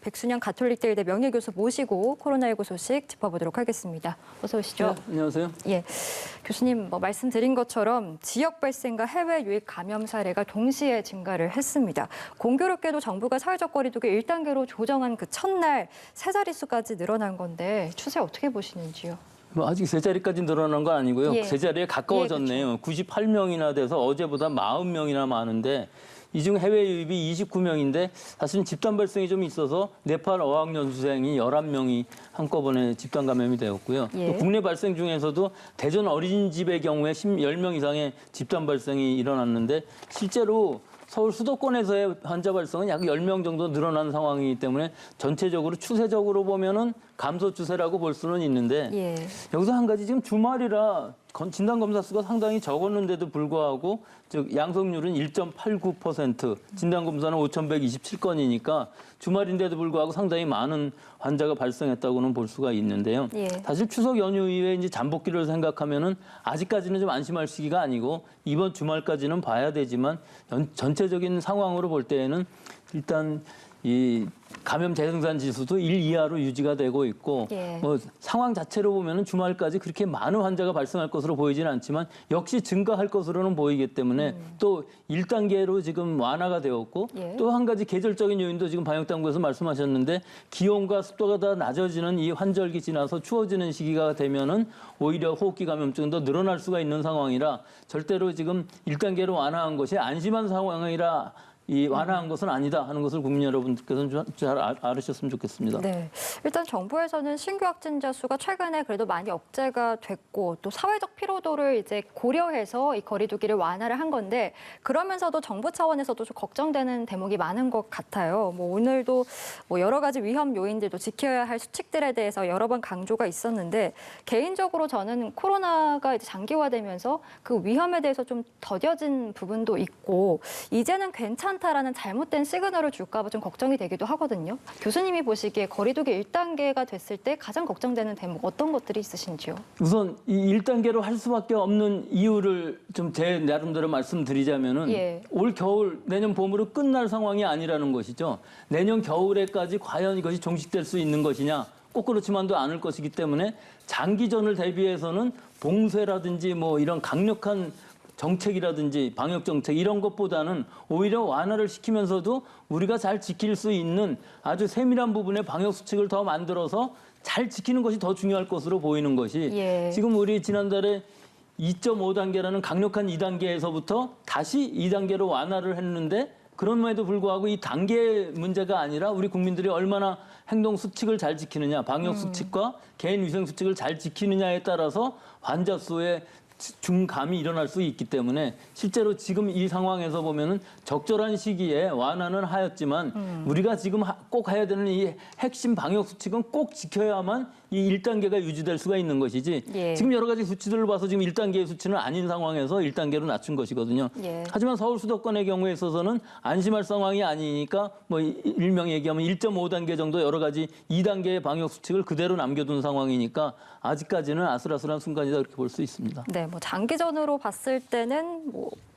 백순영 가톨릭대의대 명예교수 모시고 코로나19 소식 짚어보도록 하겠습니다. 어서 오시죠. 네, 안녕하세요. 예, 교수님 말씀드린 것처럼 지역 발생과 해외 유입 감염 사례가 동시에 증가를 했습니다. 공교롭게도 정부가 사회적 거리두기 1단계로 조정한 그 첫날 세 자릿수까지 늘어난 건데 추세 어떻게 보시는지요? 아직 세 자리까지 늘어난 거 아니고요. 예. 세 자리에 가까워졌네요. 98명이나 돼서 어제보다 40명이나 많은데 이 중 해외 유입이 29명인데 사실은 집단 발생이 좀 있어서 네팔 어학연수생이 11명이 한꺼번에 집단 감염이 되었고요. 예. 또 국내 발생 중에서도 대전 어린이집의 경우에 10명 이상의 집단 발생이 일어났는데 실제로 서울 수도권에서의 환자 발생은 약 10명 정도 늘어난 상황이기 때문에 전체적으로 추세적으로 보면은 감소 추세라고 볼 수는 있는데 예. 여기서 한 가지 지금 주말이라 진단검사 수가 상당히 적었는데도 불구하고 즉 양성률은 1.89%, 진단검사는 5,127건이니까 주말인데도 불구하고 상당히 많은 환자가 발생했다고는 볼 수가 있는데요. 예. 사실 추석 연휴 이후에 이제 잠복기를 생각하면은 아직까지는 좀 안심할 시기가 아니고 이번 주말까지는 봐야 되지만 전체적인 상황으로 볼 때에는 일단 이 감염 재생산 지수도 1 이하로 유지가 되고 있고 예. 상황 자체로 보면은 주말까지 그렇게 많은 환자가 발생할 것으로 보이지는 않지만 역시 증가할 것으로는 보이기 때문에 또 1단계로 지금 완화가 되었고 예. 또 한 가지 계절적인 요인도 지금 방역당국에서 말씀하셨는데 기온과 습도가 다 낮아지는 이 환절기 지나서 추워지는 시기가 되면은 오히려 호흡기 감염증이 더 늘어날 수가 있는 상황이라 절대로 지금 1단계로 완화한 것이 안심한 상황이라 이 완화한 것은 아니다 하는 것을 국민 여러분들께서는 잘 알으셨으면 좋겠습니다. 네, 일단 정부에서는 신규 확진자 수가 최근에 그래도 많이 억제가 됐고 또 사회적 피로도를 이제 고려해서 이 거리두기를 완화를 한 건데 그러면서도 정부 차원에서도 좀 걱정되는 대목이 많은 것 같아요. 오늘도 여러 가지 위험 요인들도 지켜야 할 수칙들에 대해서 여러 번 강조가 있었는데 개인적으로 저는 코로나가 이제 장기화되면서 그 위험에 대해서 좀 더뎌진 부분도 있고 이제는 괜찮다라는 잘못된 시그널을 줄까 봐 좀 걱정이 되기도 하거든요. 교수님이 보시기에 거리두기 1단계가 됐을 때 가장 걱정되는 대목 어떤 것들이 있으신지요? 우선 이 1단계로 할 수밖에 없는 이유를 좀 제 나름대로 말씀드리자면은 예. 올 겨울 내년 봄으로 끝날 상황이 아니라는 것이죠. 내년 겨울에까지 과연 이것이 종식될 수 있는 것이냐? 꼭 그렇지만도 않을 것이기 때문에 장기전을 대비해서는 봉쇄라든지 이런 강력한 정책이라든지 방역 정책 이런 것보다는 오히려 완화를 시키면서도 우리가 잘 지킬 수 있는 아주 세밀한 부분의 방역 수칙을 더 만들어서 잘 지키는 것이 더 중요할 것으로 보이는 것이 예. 지금 우리 지난달에 2.5단계라는 강력한 2단계에서부터 다시 2단계로 완화를 했는데 그럼에도 불구하고 이 단계 문제가 아니라 우리 국민들이 얼마나 행동 수칙을 잘 지키느냐, 방역 수칙과 개인 위생 수칙을 잘 지키느냐에 따라서 환자 수의 중감이 일어날 수 있기 때문에 실제로 지금 이 상황에서 보면은 적절한 시기에 완화는 하였지만 우리가 지금 꼭 해야 되는 이 핵심 방역 수칙은 꼭 지켜야만 이 1단계가 유지될 수가 있는 것이지 예. 지금 여러 가지 수치들을 봐서 지금 1단계의 수치는 아닌 상황에서 1단계로 낮춘 것이거든요. 예. 하지만 서울 수도권의 경우에 있어서는 안심할 상황이 아니니까 일명 얘기하면 1.5단계 정도 여러 가지 2단계의 방역 수칙을 그대로 남겨둔 상황이니까 아직까지는 아슬아슬한 순간이다 그렇게 볼 수 있습니다. 네, 장기전으로 봤을 때는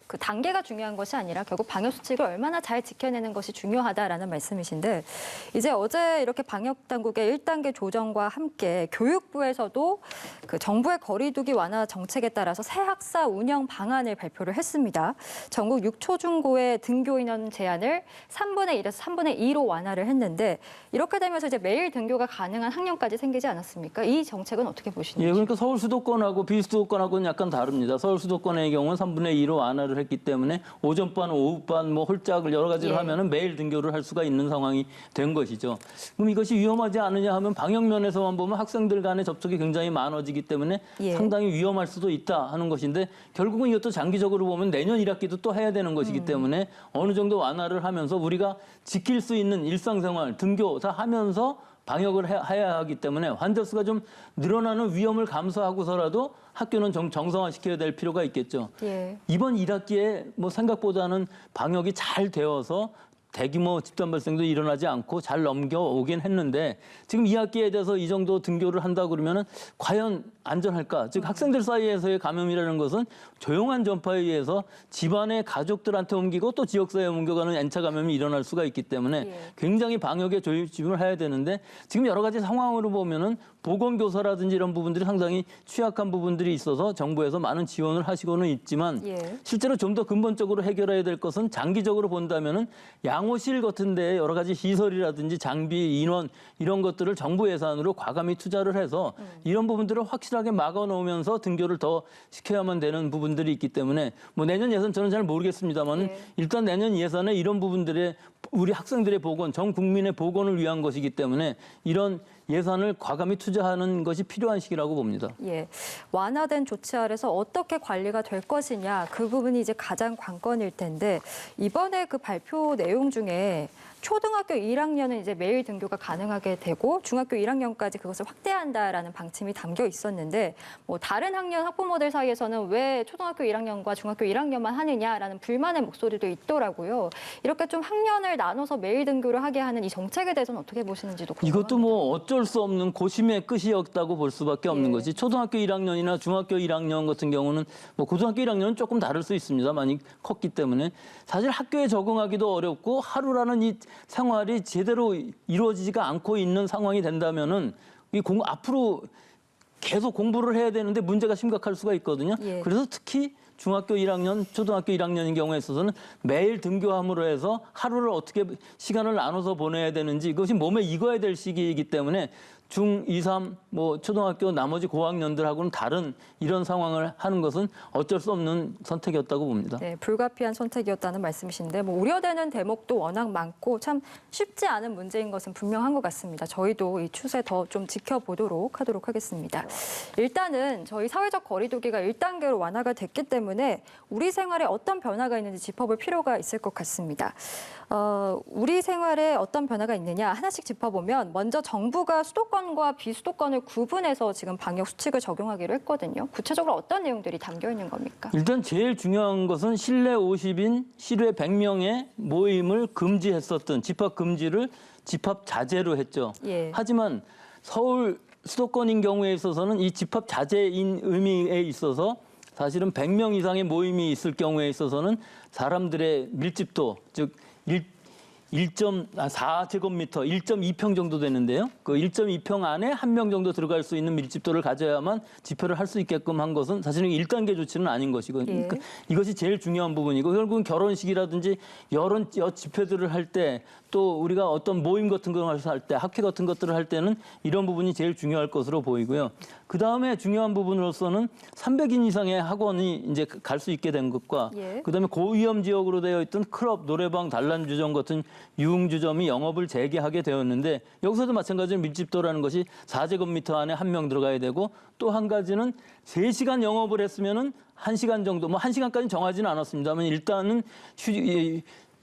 그 단계가 중요한 것이 아니라 결국 방역 수칙을 얼마나 잘 지켜내는 것이 중요하다라는 말씀이신데 이제 어제 이렇게 방역 당국의 1단계 조정과 함께 교육부에서도 그 정부의 거리두기 완화 정책에 따라서 새 학사 운영 방안을 발표를 했습니다. 전국 6초중고의 등교 인원 제한을 3분의 1에서 3분의 2로 완화를 했는데 이렇게 되면서 이제 매일 등교가 가능한 학년까지 생기지 않았습니까? 이 정책은 어떻게 보시는지? 예, 그러니까 서울 수도권하고 비수도권하고는 약간 다릅니다. 서울 수도권의 경우는 3분의 2로 완화를 했기 때문에 오전반, 오후반 홀짝을 여러 가지를 예. 하면은 매일 등교를 할 수가 있는 상황이 된 것이죠. 그럼 이것이 위험하지 않느냐 하면 방역 면에서만 보면 학생들 간의 접촉이 굉장히 많아지기 때문에 예. 상당히 위험할 수도 있다 하는 것인데 결국은 이것도 장기적으로 보면 내년 1학기도 또 해야 되는 것이기 때문에 어느 정도 완화를 하면서 우리가 지킬 수 있는 일상생활, 등교 다 하면서 방역을 해야 하기 때문에 환자 수가 좀 늘어나는 위험을 감수하고서라도 학교는 정상화시켜야 될 필요가 있겠죠. 예. 이번 1학기에 생각보다는 방역이 잘 되어서 대규모 집단 발생도 일어나지 않고 잘 넘겨오긴 했는데 지금 2학기에 대해서 이 정도 등교를 한다 그러면은 과연 안전할까? 즉 학생들 사이에서의 감염이라는 것은 조용한 전파에 의해서 집안의 가족들한테 옮기고 또 지역사회에 옮겨가는 N차 감염이 일어날 수가 있기 때문에 굉장히 방역에 조심을 해야 되는데 지금 여러 가지 상황으로 보면은 보건교사라든지 이런 부분들이 상당히 취약한 부분들이 있어서 정부에서 많은 지원을 하시고는 있지만 실제로 좀 더 근본적으로 해결해야 될 것은 장기적으로 본다면은 양호실 같은 데 여러 가지 시설이라든지 장비, 인원 이런 것들을 정부 예산으로 과감히 투자를 해서 이런 부분들을 확실하게 막아놓으면서 등교를 더 시켜야만 되는 부분들이 있기 때문에 뭐 내년 예산 저는 잘 모르겠습니다만 일단 내년 예산에 이런 부분들의 우리 학생들의 보건, 전 국민의 보건을 위한 것이기 때문에 이런 예산을 과감히 투자하는 것이 필요한 시기라고 봅니다. 예, 완화된 조치 아래서 어떻게 관리가 될 것이냐 그 부분이 이제 가장 관건일 텐데 이번에 그 발표 내용 중에 초등학교 1학년은 이제 매일 등교가 가능하게 되고 중학교 1학년까지 그것을 확대한다라는 방침이 담겨 있었는데 뭐 다른 학년 학부모들 사이에서는 왜 초등학교 1학년과 중학교 1학년만 하느냐라는 불만의 목소리도 있더라고요. 이렇게 좀 학년을 나눠서 매일 등교를 하게 하는 이 정책에 대해서는 어떻게 보시는지도 궁금합니다. 이것도 뭐 어쩔 수 없는 고심의 끝이었다고 볼 수밖에 없는 거지. 초등학교 1학년이나 중학교 1학년 같은 경우는 뭐 고등학교 1학년은 조금 다를 수 있습니다. 많이 컸기 때문에 사실 학교에 적응하기도 어렵고 하루라는 이 생활이 제대로 이루어지지가 않고 있는 상황이 된다면은 앞으로 계속 공부를 해야 되는데 문제가 심각할 수가 있거든요. 그래서 특히 중학교 1학년, 초등학교 1학년인 경우에 있어서는 매일 등교함으로 해서 하루를 어떻게 시간을 나눠서 보내야 되는지 이것이 몸에 익어야 될 시기이기 때문에 중, 2, 3, 뭐 초등학교 나머지 고학년들하고는 다른 이런 상황을 하는 것은 어쩔 수 없는 선택이었다고 봅니다. 네, 불가피한 선택이었다는 말씀이신데 뭐 우려되는 대목도 워낙 많고 참 쉽지 않은 문제인 것은 분명한 것 같습니다. 저희도 이 추세 더 좀 지켜보도록 하도록 하겠습니다. 일단은 저희 사회적 거리두기가 1단계로 완화가 됐기 때문에 우리 생활에 어떤 변화가 있는지 짚어볼 필요가 있을 것 같습니다. 우리 생활에 어떤 변화가 있느냐 하나씩 짚어보면 먼저 정부가 수도권과 비수도권을 구분해서 지금 방역 수칙을 적용하기로 했거든요. 구체적으로 어떤 내용들이 담겨 있는 겁니까? 일단 제일 중요한 것은 실내 50인, 실외 100명의 모임을 금지했었던 집합 금지를 집합 자제로 했죠. 하지만 서울 수도권인 경우에 있어서는 이 집합 자제인 의미에 있어서 사실은 100명 이상의 모임이 있을 경우에 있어서는 사람들의 밀집도, 즉 1.4제곱미터, 1.2평 정도 되는데요. 그 1.2평 안에 1명 정도 들어갈 수 있는 밀집도를 가져야만 집회를 할 수 있게끔 한 것은 사실은 1단계 조치는 아닌 것이고 그러니까 이것이 제일 중요한 부분이고 결국은 결혼식이라든지 여러 집회들을 할 때 또 우리가 어떤 모임 같은 걸 할 때 학회 같은 것들을 할 때는 이런 부분이 제일 중요할 것으로 보이고요. 그다음에 중요한 부분으로서는 300인 이상의 학원이 이제 갈 수 있게 된 것과 그다음에 고위험 지역으로 되어 있던 클럽, 노래방, 단란주점 같은 유흥주점이 영업을 재개하게 되었는데 여기서도 마찬가지로 밀집도라는 것이 4제곱미터 안에 1명 들어가야 되고 또 한 가지는 3시간 영업을 했으면은 1시간 정도, 뭐 1시간까지는 정하지는 않았습니다만 일단은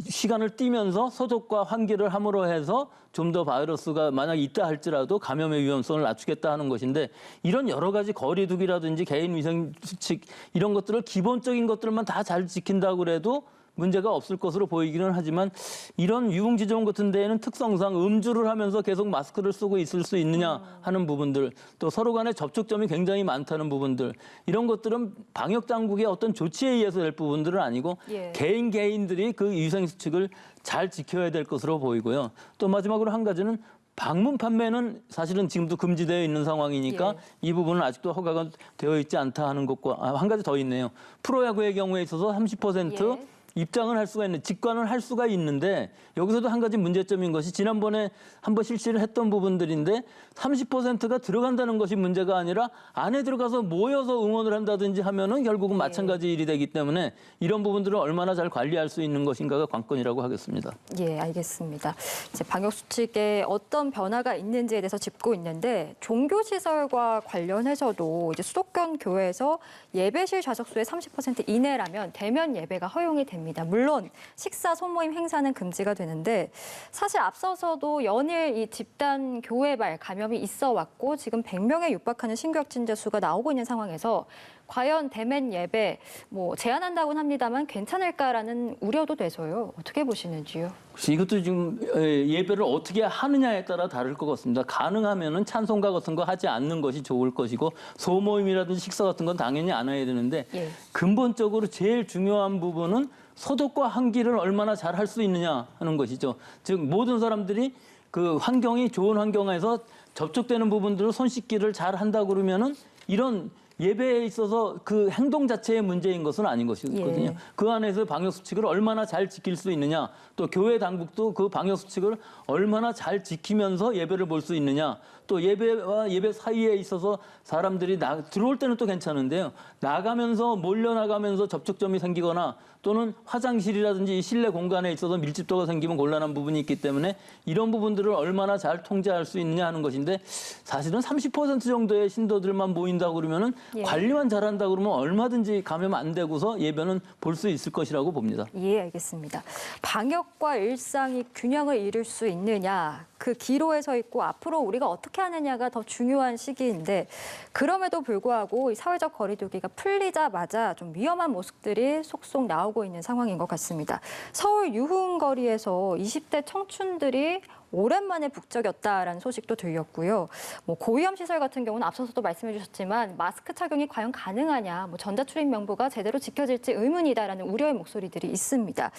시간을 띄면서 소독과 환기를 함으로 해서 좀 더 바이러스가 만약 있다 할지라도 감염의 위험성을 낮추겠다 하는 것인데 이런 여러 가지 거리두기라든지 개인 위생 수칙 이런 것들을 기본적인 것들만 다 잘 지킨다고 그래도 문제가 없을 것으로 보이기는 하지만 이런 유흥지점 같은 데에는 특성상 음주를 하면서 계속 마스크를 쓰고 있을 수 있느냐 하는 부분들 또 서로 간의 접촉점이 굉장히 많다는 부분들 이런 것들은 방역당국의 어떤 조치에 의해서 될 부분들은 아니고 개인들이 그 위생수칙을 잘 지켜야 될 것으로 보이고요. 또 마지막으로 한 가지는 방문 판매는 사실은 지금도 금지되어 있는 상황이니까 이 부분은 아직도 허가가 되어 있지 않다 하는 것과 한 가지 더 있네요. 프로야구의 경우에 있어서 30% 입장을 할 수가 있는, 직관을 할 수가 있는데 여기서도 한 가지 문제점인 것이 지난번에 한번 실시를 했던 부분들인데 30%가 들어간다는 것이 문제가 아니라 안에 들어가서 모여서 응원을 한다든지 하면은 결국은 마찬가지 일이 되기 때문에 이런 부분들을 얼마나 잘 관리할 수 있는 것인가가 관건이라고 하겠습니다. 예, 알겠습니다. 이제 방역 수칙에 어떤 변화가 있는지에 대해서 짚고 있는데 종교 시설과 관련해서도 이제 수도권 교회에서 예배실 좌석수의 30% 이내라면 대면 예배가 허용이 됩니다. 물론 식사, 소모임, 행사는 금지가 되는데 사실 앞서서도 연일 이 집단 교회발 감염이 있어 왔고 지금 100명에 육박하는 신규 확진자 수가 나오고 있는 상황에서 과연 대면 예배 뭐 제한한다고는 합니다만 괜찮을까라는 우려도 돼서요. 어떻게 보시는지요? 그래서 이것도 지금 예배를 어떻게 하느냐에 따라 다를 것 같습니다. 가능하면은 찬송가 같은 거 하지 않는 것이 좋을 것이고 소모임이라든지 식사 같은 건 당연히 안 해야 되는데 예. 근본적으로 제일 중요한 부분은 소독과 환기를 얼마나 잘 할 수 있느냐 하는 것이죠. 즉 모든 사람들이 그 환경이 좋은 환경에서 접촉되는 부분들을 손 씻기를 잘 한다 그러면은 이런 예배에 있어서 그 행동 자체의 문제인 것은 아닌 것이거든요. 예. 그 안에서 방역 수칙을 얼마나 잘 지킬 수 있느냐, 또 교회 당국도 그 방역 수칙을 얼마나 잘 지키면서 예배를 볼 수 있느냐, 또 예배와 예배 사이에 있어서 사람들이 들어올 때는 또 괜찮은데요. 나가면서 몰려 나가면서 접촉점이 생기거나 또는 화장실이라든지 실내 공간에 있어서 밀집도가 생기면 곤란한 부분이 있기 때문에 이런 부분들을 얼마나 잘 통제할 수 있느냐 하는 것인데 사실은 30% 정도의 신도들만 모인다고 그러면은 예. 관리만 잘한다 그러면 얼마든지 감염 안 되고서 예배는 볼 수 있을 것이라고 봅니다. 예, 알겠습니다. 방역과 일상이 균형을 이룰 수 있느냐, 그 기로에 서 있고 앞으로 우리가 어떻게 하느냐가 더 중요한 시기인데 그럼에도 불구하고 이 사회적 거리두기가 풀리자마자 좀 위험한 모습들이 속속 나오고 있는 상황인 것 같습니다. 서울 유흥거리에서 20대 청춘들이 오랜만에 북적였다라는 소식도 들렸고요. 뭐 고위험 시설 같은 경우는 앞서서도 말씀해 주셨지만 마스크 착용이 과연 가능하냐, 뭐 전자출입 명부가 제대로 지켜질지 의문이다라는 우려의 목소리들이 있습니다.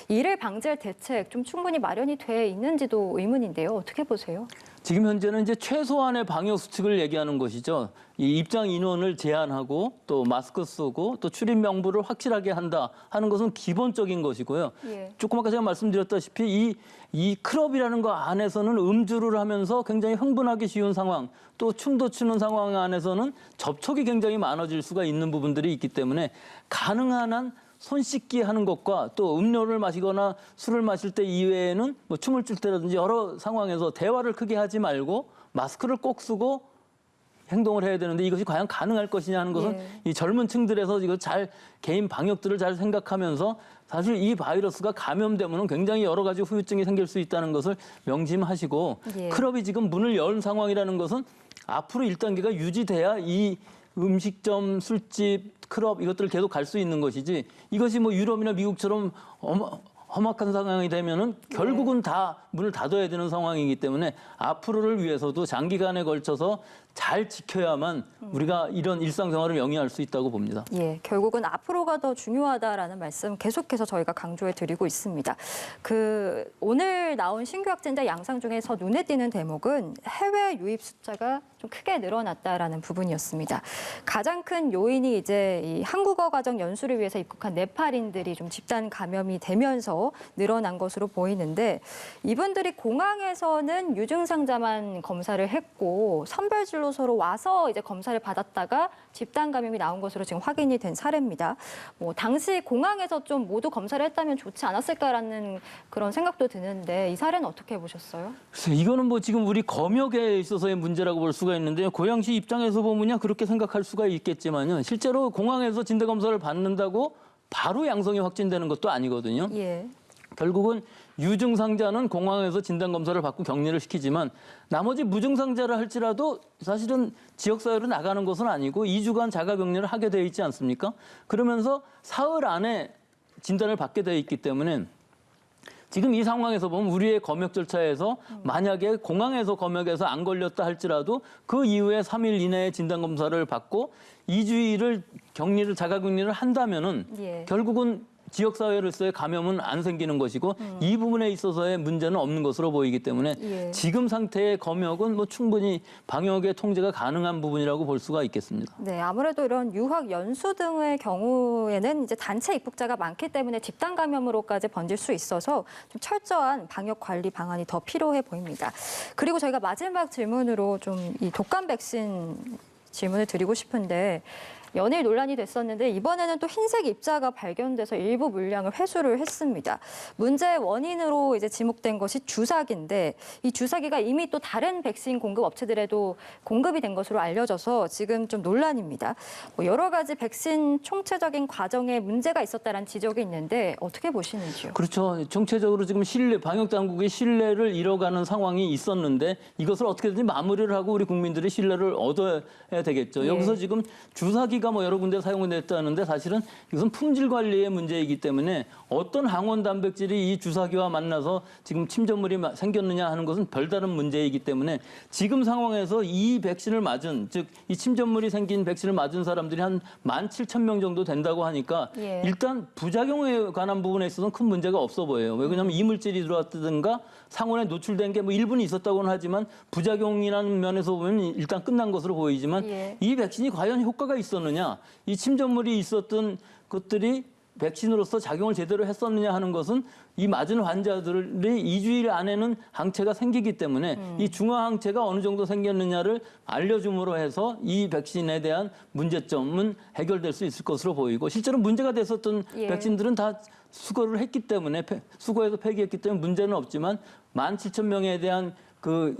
이를 방지할 대책 좀 충분히 마련이 돼 있는지도 의문인데요. 어떻게 보세요? 지금 현재는 이제 최소한의 방역 수칙을 얘기하는 것이죠. 이 입장 인원을 제한하고 또 마스크 쓰고 또 출입 명부를 확실하게 한다 하는 것은 기본적인 것이고요. 예. 조금 아까 제가 말씀드렸다시피 이 클럽이라는 거 안에서는 음주를 하면서 굉장히 흥분하기 쉬운 상황, 또 춤도 추는 상황 안에서는 접촉이 굉장히 많아질 수가 있는 부분들이 있기 때문에 가능한 한 손 씻기 하는 것과 또 음료를 마시거나 술을 마실 때 이외에는 뭐 춤을 출 때라든지 여러 상황에서 대화를 크게 하지 말고 마스크를 꼭 쓰고 행동을 해야 되는데 이것이 과연 가능할 것이냐 하는 것은 예. 이 젊은 층들에서 이거 잘 개인 방역들을 잘 생각하면서 사실 이 바이러스가 감염되면 굉장히 여러 가지 후유증이 생길 수 있다는 것을 명심하시고 예. 클럽이 지금 문을 연 상황이라는 것은 앞으로 1단계가 유지돼야 이 음식점, 술집, 클럽 이것들을 계속 갈 수 있는 것이지 이것이 뭐 유럽이나 미국처럼 험악한 상황이 되면은 결국은 다 문을 닫아야 되는 상황이기 때문에 앞으로를 위해서도 장기간에 걸쳐서 잘 지켜야만 우리가 이런 일상생활을 영위할 수 있다고 봅니다. 예, 결국은 앞으로가 더 중요하다라는 말씀 계속해서 저희가 강조해 드리고 있습니다. 오늘 나온 신규 확진자 양상 중에서 눈에 띄는 대목은 해외 유입 숫자가 좀 크게 늘어났다라는 부분이었습니다. 가장 큰 요인이 이제 이 한국어 과정 연수를 위해서 입국한 네팔인들이 좀 집단 감염이 되면서 늘어난 것으로 보이는데 이분들이 공항에서는 유증상자만 검사를 했고 선별진로소로 와서 이제 검사를 받았다가 집단 감염이 나온 것으로 지금 확인이 된 사례입니다. 뭐 당시 공항에서 좀 모두 검사를 했다면 좋지 않았을까라는 그런 생각도 드는데 이 사례는 어떻게 보셨어요? 글쎄, 이거는 뭐 지금 우리 검역에 있어서의 문제라고 볼 수가 있는데요. 고양시 입장에서 보면요 그렇게 생각할 수가 있겠지만요. 실제로 공항에서 진단 검사를 받는다고 바로 양성이 확진되는 것도 아니거든요. 예. 결국은 유증상자는 공항에서 진단검사를 받고 격리를 시키지만 나머지 무증상자를 할지라도 사실은 지역사회로 나가는 것은 아니고 2주간 자가격리를 하게 돼 있지 않습니까? 그러면서 사흘 안에 진단을 받게 돼 있기 때문에 지금 이 상황에서 보면 우리의 검역 절차에서 만약에 공항에서 검역해서 안 걸렸다 할지라도 그 이후에 3일 이내에 진단검사를 받고 2주일을 자가격리를 한다면은 예. 결국은 지역사회로서의 감염은 안 생기는 것이고 이 부분에 있어서의 문제는 없는 것으로 보이기 때문에 예. 지금 상태의 검역은 뭐 충분히 방역의 통제가 가능한 부분이라고 볼 수가 있겠습니다. 네, 아무래도 이런 유학 연수 등의 경우에는 이제 단체 입국자가 많기 때문에 집단 감염으로까지 번질 수 있어서 좀 철저한 방역 관리 방안이 더 필요해 보입니다. 그리고 저희가 마지막 질문으로 좀 이 독감 백신 질문을 드리고 싶은데 연일 논란이 됐었는데 이번에는 또 흰색 입자가 발견돼서 일부 물량을 회수를 했습니다. 문제의 원인으로 이제 지목된 것이 주사기인데 이 주사기가 이미 또 다른 백신 공급 업체들에도 공급이 된 것으로 알려져서 지금 좀 논란입니다. 뭐 여러 가지 백신 총체적인 과정에 문제가 있었다는 지적이 있는데 어떻게 보시는지요? 그렇죠. 정체적으로 지금 방역 당국의 신뢰를 잃어가는 상황이 있었는데 이것을 어떻게든지 마무리를 하고 우리 국민들의 신뢰를 얻어야 되겠죠. 예. 여기서 지금 주사기가 항원이가 뭐 여러 군데 사용됐다는데 사실은 이것은 품질 관리의 문제이기 때문에 어떤 항원 단백질이 이 주사기와 만나서 지금 침전물이 생겼느냐 하는 것은 별다른 문제이기 때문에 지금 상황에서 이 백신을 맞은, 즉 이 침전물이 생긴 백신을 맞은 사람들이 한 17,000명 정도 된다고 하니까 예. 일단 부작용에 관한 부분에 있어서는 큰 문제가 없어 보여요. 왜냐하면 이물질이 들어왔다든가 상온에 노출된 게 뭐 일부는 있었다고는 하지만 부작용이라는 면에서 보면 일단 끝난 것으로 보이지만 예. 이 백신이 과연 효과가 있었느냐, 이 침전물이 있었던 것들이 백신으로서 작용을 제대로 했었느냐 하는 것은 이 맞은 환자들이 2주일 안에는 항체가 생기기 때문에 이 중화 항체가 어느 정도 생겼느냐를 알려줌으로 해서 이 백신에 대한 문제점은 해결될 수 있을 것으로 보이고 실제로 문제가 됐었던 예. 백신들은 다 수거를 했기 때문에 수거해서 폐기했기 때문에 문제는 없지만 17,000명에 대한 그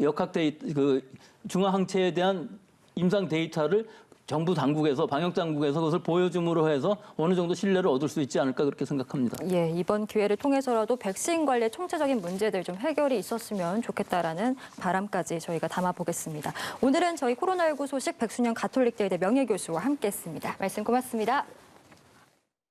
그 중화 항체에 대한 임상 데이터를 정부 당국에서 방역 당국에서 그것을 보여줌으로 해서 어느 정도 신뢰를 얻을 수 있지 않을까 그렇게 생각합니다. 예, 이번 기회를 통해서라도 백신 관리의 총체적인 문제들 좀 해결이 있었으면 좋겠다라는 바람까지 저희가 담아보겠습니다. 오늘은 저희 코로나19 소식 백순영 가톨릭대의대 명예교수와 함께했습니다. 말씀 고맙습니다.